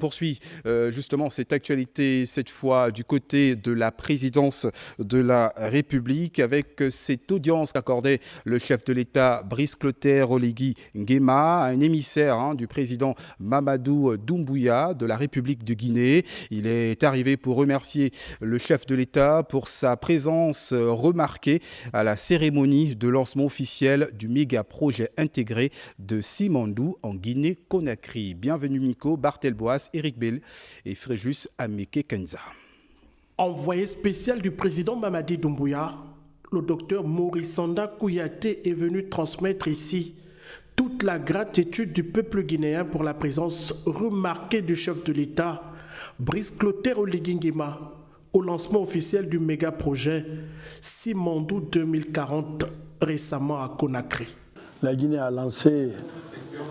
Poursuit justement cette actualité, cette fois du côté de la présidence de la République, avec cette audience qu'accordait le chef de l'État Brice Clotaire Oligui Nguema, un émissaire du président Mamadou Doumbouya de la République de Guinée. Il est arrivé pour remercier le chef de l'État pour sa présence remarquée à la cérémonie de lancement officiel du méga projet intégré de Simandou en Guinée-Conakry. Bienvenue Miko, Barthel Boas, Eric Bell et Fréjus Ameke Kenza. Envoyé spécial du président Mamadi Doumbouya, le docteur Maurice Sanda Kouyaté est venu transmettre ici toute la gratitude du peuple guinéen pour la présence remarquée du chef de l'État, Brice Clotaire Oligui Nguema, au lancement officiel du méga projet Simandou 2040 récemment à Conakry. La Guinée a lancé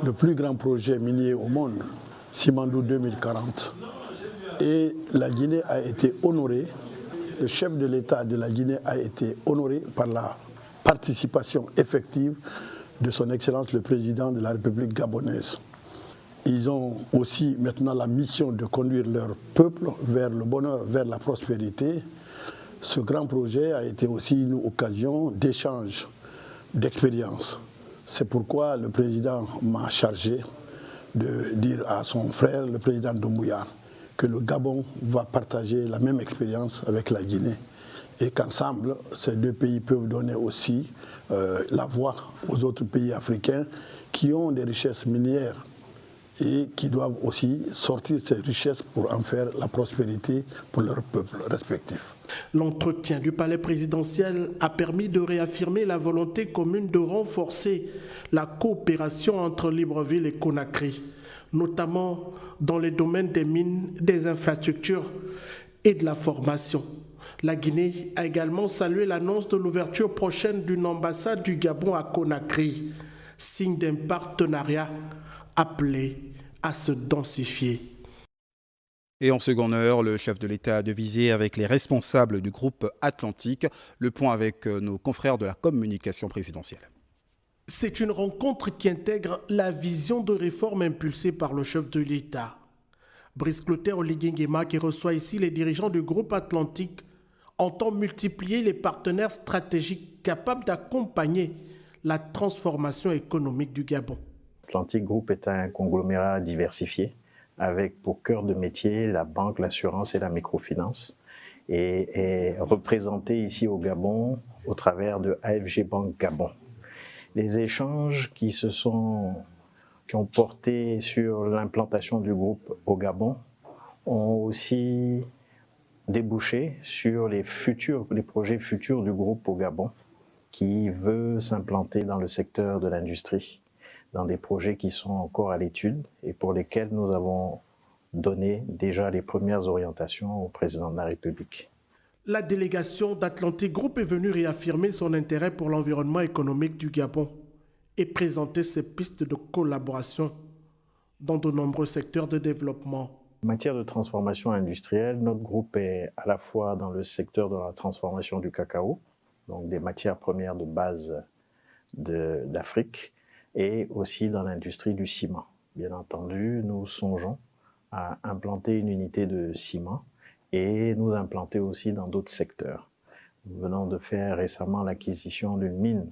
le plus grand projet minier au monde, Simandou 2040. Et la Guinée a été honorée, le chef de l'État de la Guinée a été honoré par la participation effective de son Excellence le Président de la République gabonaise. Ils ont aussi maintenant la mission de conduire leur peuple vers le bonheur, vers la prospérité. Ce grand projet a été aussi une occasion d'échange, d'expérience. C'est pourquoi le président m'a chargé de dire à son frère, le président Doumbouya, que le Gabon va partager la même expérience avec la Guinée et qu'ensemble, ces deux pays peuvent donner aussi la voix aux autres pays africains qui ont des richesses minières et qui doivent aussi sortir ces richesses pour en faire la prospérité pour leurs peuples respectifs. L'entretien du palais présidentiel a permis de réaffirmer la volonté commune de renforcer la coopération entre Libreville et Conakry, notamment dans les domaines des mines, des infrastructures et de la formation. La Guinée a également salué l'annonce de l'ouverture prochaine d'une ambassade du Gabon à Conakry, signe d'un partenariat appelé à se densifier. Et en seconde heure, le chef de l'État a devisé avec les responsables du groupe Atlantique. Le point avec nos confrères de la communication présidentielle. C'est une rencontre qui intègre la vision de réforme impulsée par le chef de l'État. Brice Clotaire Oligui Nguema, qui reçoit ici les dirigeants du groupe Atlantique, entend multiplier les partenaires stratégiques capables d'accompagner la transformation économique du Gabon. Atlantique Group est un conglomérat diversifié avec pour cœur de métier la banque, l'assurance et la microfinance et est représenté ici au Gabon au travers de AFG Bank Gabon. Les échanges qui ont porté sur l'implantation du groupe au Gabon ont aussi débouché sur les projets futurs du groupe au Gabon qui veut s'implanter dans le secteur de l'industrie, dans des projets qui sont encore à l'étude et pour lesquels nous avons donné déjà les premières orientations au président de la République. La délégation d'Atlantique Group est venue réaffirmer son intérêt pour l'environnement économique du Gabon et présenter ses pistes de collaboration dans de nombreux secteurs de développement. En matière de transformation industrielle, notre groupe est à la fois dans le secteur de la transformation du cacao, donc des matières premières de base d'Afrique, et aussi dans l'industrie du ciment. Bien entendu, nous songeons à implanter une unité de ciment et nous implanter aussi dans d'autres secteurs. Nous venons de faire récemment l'acquisition d'une mine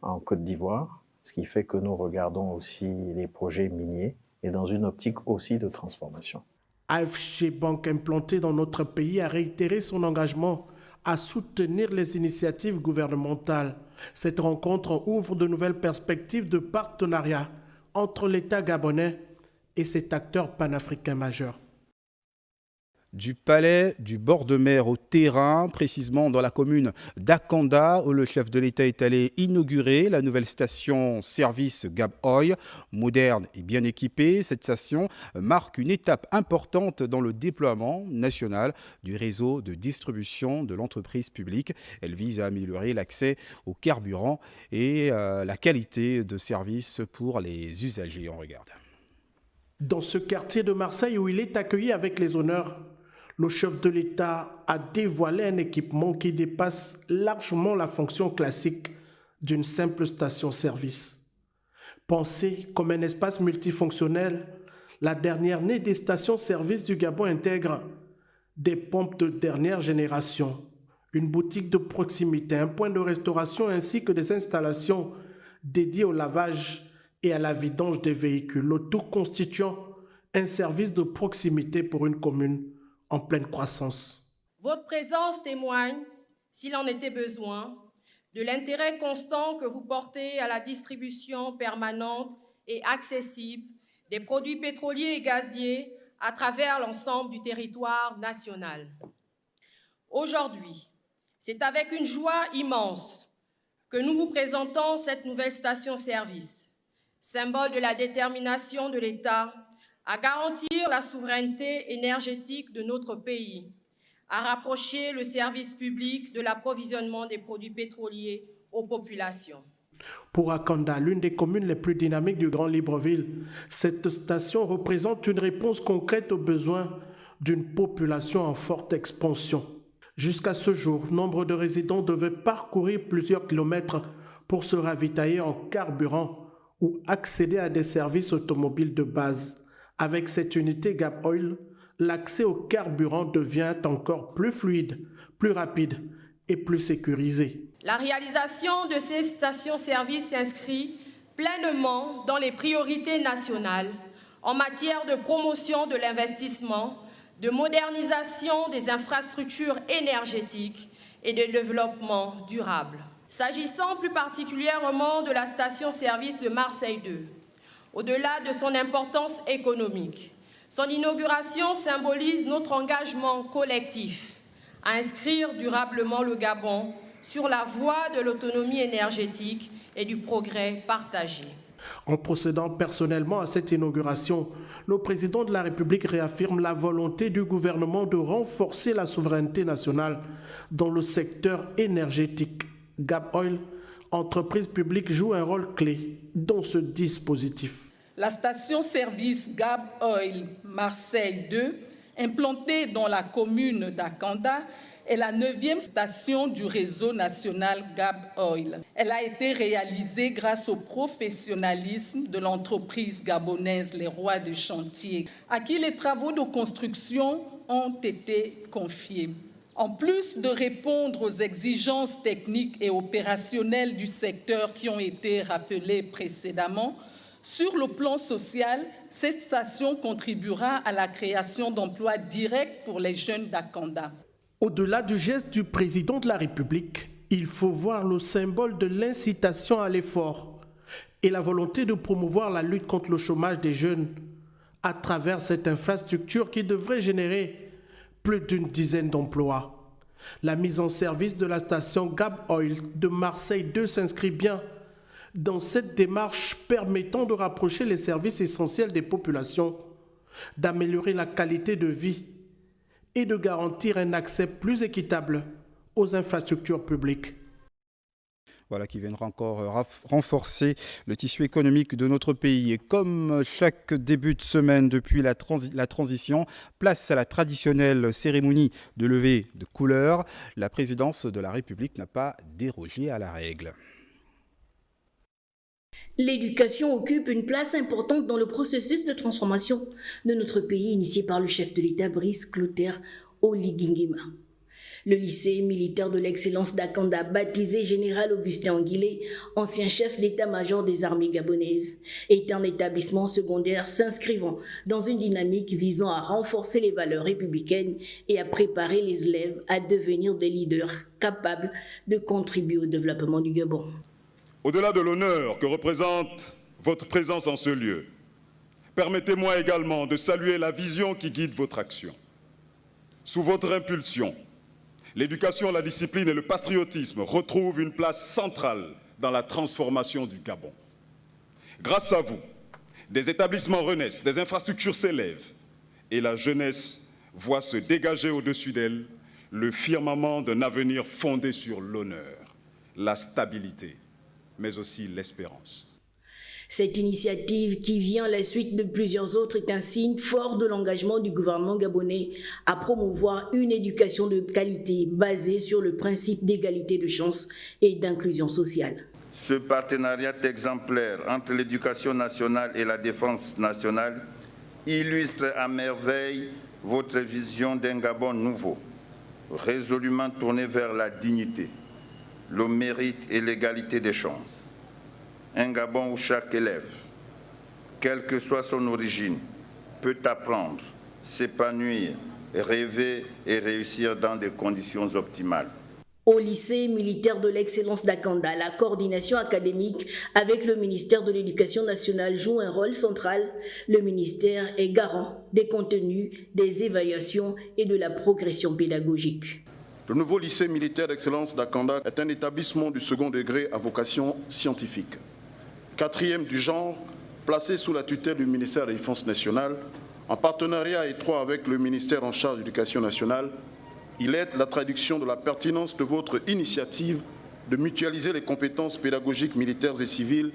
en Côte d'Ivoire, ce qui fait que nous regardons aussi les projets miniers et dans une optique aussi de transformation. AFG Bank implantée dans notre pays a réitéré son engagement à soutenir les initiatives gouvernementales. Cette rencontre ouvre de nouvelles perspectives de partenariat entre l'État gabonais et cet acteur panafricain majeur. Du palais, du bord de mer au terrain, précisément dans la commune d'Akanda, où le chef de l'État est allé inaugurer la nouvelle station-service Gab Oil, moderne et bien équipée. Cette station marque une étape importante dans le déploiement national du réseau de distribution de l'entreprise publique. Elle vise à améliorer l'accès au carburant et la qualité de service pour les usagers. On regarde. Dans ce quartier de Marseille où il est accueilli avec les honneurs, le chef de l'État a dévoilé un équipement qui dépasse largement la fonction classique d'une simple station-service. Pensée comme un espace multifonctionnel, La dernière née des stations-service du Gabon intègre des pompes de dernière génération, une boutique de proximité, un point de restauration ainsi que des installations dédiées au lavage et à la vidange des véhicules, le tout constituant un service de proximité pour une commune en pleine croissance. Votre présence témoigne, s'il en était besoin, de l'intérêt constant que vous portez à la distribution permanente et accessible des produits pétroliers et gaziers à travers l'ensemble du territoire national. Aujourd'hui, c'est avec une joie immense que nous vous présentons cette nouvelle station-service, symbole de la détermination de l'État à garantir la souveraineté énergétique de notre pays, à rapprocher le service public de l'approvisionnement des produits pétroliers aux populations. Pour Akanda, l'une des communes les plus dynamiques du Grand Libreville, cette station représente une réponse concrète aux besoins d'une population en forte expansion. Jusqu'à ce jour, nombre de résidents devaient parcourir plusieurs kilomètres pour se ravitailler en carburant ou accéder à des services automobiles de base. Avec cette unité Gap Oil, l'accès au carburant devient encore plus fluide, plus rapide et plus sécurisé. La réalisation de ces stations-service s'inscrit pleinement dans les priorités nationales en matière de promotion de l'investissement, de modernisation des infrastructures énergétiques et de développement durable. S'agissant plus particulièrement de la station-service de Marseille 2, au-delà de son importance économique, son inauguration symbolise notre engagement collectif à inscrire durablement le Gabon sur la voie de l'autonomie énergétique et du progrès partagé. En procédant personnellement à cette inauguration, le président de la République réaffirme la volonté du gouvernement de renforcer la souveraineté nationale dans le secteur énergétique. Gap Oil, entreprise publique, joue un rôle clé dans ce dispositif. La station-service Gap Oil Marseille 2, implantée dans la commune d'Akanda, est la 9e station du réseau national Gap Oil. Elle a été réalisée grâce au professionnalisme de l'entreprise gabonaise Les Rois de Chantier, à qui les travaux de construction ont été confiés. En plus de répondre aux exigences techniques et opérationnelles du secteur qui ont été rappelées précédemment, sur le plan social, cette station contribuera à la création d'emplois directs pour les jeunes d'Akanda. Au-delà du geste du président de la République, il faut voir le symbole de l'incitation à l'effort et la volonté de promouvoir la lutte contre le chômage des jeunes à travers cette infrastructure qui devrait générer plus d'une dizaine d'emplois. La mise en service de la station Gap Oil de Marseille 2 s'inscrit bien dans cette démarche permettant de rapprocher les services essentiels des populations, d'améliorer la qualité de vie et de garantir un accès plus équitable aux infrastructures publiques. Voilà, qui viendra encore renforcer le tissu économique de notre pays. Et comme chaque début de semaine depuis la transition, place à la traditionnelle cérémonie de levée de couleurs. La présidence de la République n'a pas dérogé à la règle. L'éducation occupe une place importante dans le processus de transformation de notre pays initié par le chef de l'État Brice Clotaire Oligui Nguema. Le lycée militaire de l'excellence d'Akanda, baptisé Général Augustin Anguilé, ancien chef d'état-major des armées gabonaises, est un établissement secondaire s'inscrivant dans une dynamique visant à renforcer les valeurs républicaines et à préparer les élèves à devenir des leaders capables de contribuer au développement du Gabon. Au-delà de l'honneur que représente votre présence en ce lieu, permettez-moi également de saluer la vision qui guide votre action. Sous votre impulsion, l'éducation, la discipline et le patriotisme retrouvent une place centrale dans la transformation du Gabon. Grâce à vous, des établissements renaissent, des infrastructures s'élèvent et la jeunesse voit se dégager au-dessus d'elle le firmament d'un avenir fondé sur l'honneur, la stabilité, mais aussi l'espérance. Cette initiative, qui vient à la suite de plusieurs autres, est un signe fort de l'engagement du gouvernement gabonais à promouvoir une éducation de qualité basée sur le principe d'égalité de chances et d'inclusion sociale. Ce partenariat exemplaire entre l'éducation nationale et la défense nationale illustre à merveille votre vision d'un Gabon nouveau, résolument tourné vers la dignité, le mérite et l'égalité des chances. Un Gabon où chaque élève, quelle que soit son origine, peut apprendre, s'épanouir, rêver et réussir dans des conditions optimales. Au lycée militaire de l'excellence d'Akanda, la coordination académique avec le ministère de l'Éducation nationale joue un rôle central. Le ministère est garant des contenus, des évaluations et de la progression pédagogique. Le nouveau lycée militaire d'excellence d'Akanda est un établissement du second degré à vocation scientifique. 4e du genre, placé sous la tutelle du ministère de la Défense nationale, en partenariat étroit avec le ministère en charge de l'Éducation nationale. Il est la traduction de la pertinence de votre initiative de mutualiser les compétences pédagogiques militaires et civiles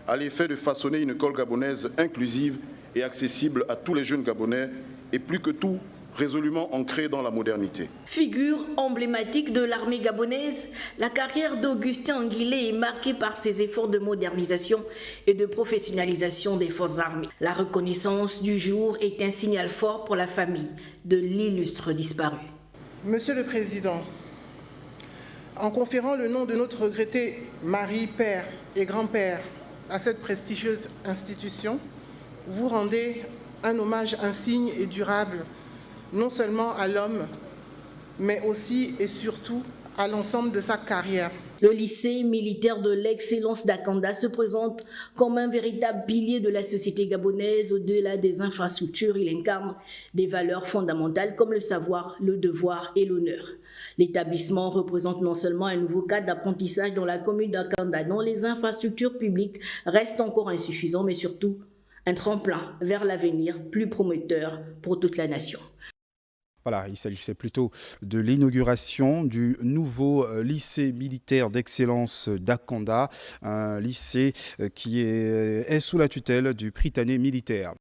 à l'effet de façonner une école gabonaise inclusive et accessible à tous les jeunes Gabonais et plus que tout, résolument ancrée dans la modernité. Figure emblématique de l'armée gabonaise, la carrière d'Augustin Anguilé est marquée par ses efforts de modernisation et de professionnalisation des forces armées. La reconnaissance du jour est un signal fort pour la famille de l'illustre disparu. Monsieur le Président, en conférant le nom de notre regretté mari, père et grand-père à cette prestigieuse institution, vous rendez un hommage insigne et durable non seulement à l'homme, mais aussi et surtout à l'ensemble de sa carrière. Le lycée militaire de l'excellence d'Akanda se présente comme un véritable pilier de la société gabonaise. Au-delà des infrastructures, il incarne des valeurs fondamentales comme le savoir, le devoir et l'honneur. L'établissement représente non seulement un nouveau cadre d'apprentissage dans la commune d'Akanda, dont les infrastructures publiques restent encore insuffisantes, mais surtout un tremplin vers l'avenir plus prometteur pour toute la nation. Voilà, il s'agissait plutôt de l'inauguration du nouveau lycée militaire d'excellence d'Akanda, un lycée qui est sous la tutelle du Prytanée militaire.